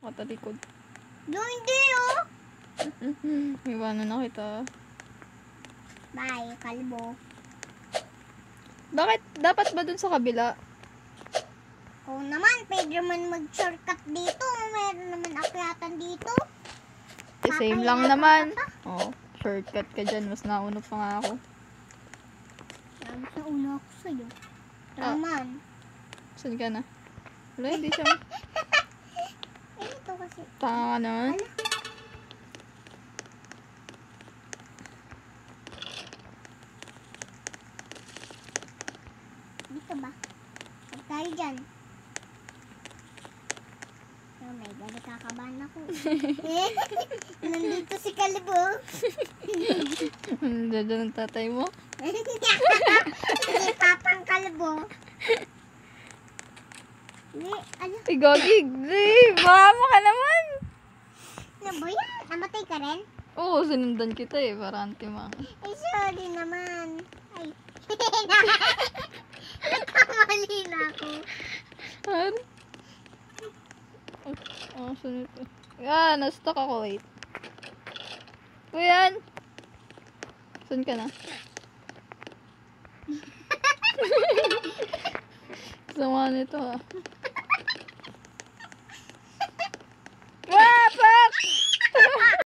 Nakatalikod. Doon, hindi oh. Iwanan na kita. Bye, kalbo. Bakit? Dapat ba dun sa kabila? Oo naman, pwede naman mag-shortcut dito. Meron naman akyatan dito. Same lang naman. Oh, shortcut ka dyan. Mas nauna pa nga ako. Sabi sa una ako sa'yo. Ah. Naman. Saan ka na? Wala, hindi siya. Ito kasi. Tanga ka naman. Ala. Dito ba? Huwag tayo dyan. Oh my God, nakakabahan ako. Nandito si Kalbo. Diyan ang tatay mo. Si Papang Kalbo. Ano? Ay, Gogi. Baka mo ka naman. Ano ba yan? Namatay ka rin? Oo, sinundan kita eh. Para anti-mang. Ay, sorry naman. Ay. Nagkamali na ako. Ano? Oh, sunod ko. Ah, na-stuck ako. Wait. Kuyan! Saan ka na? Sama nito ha.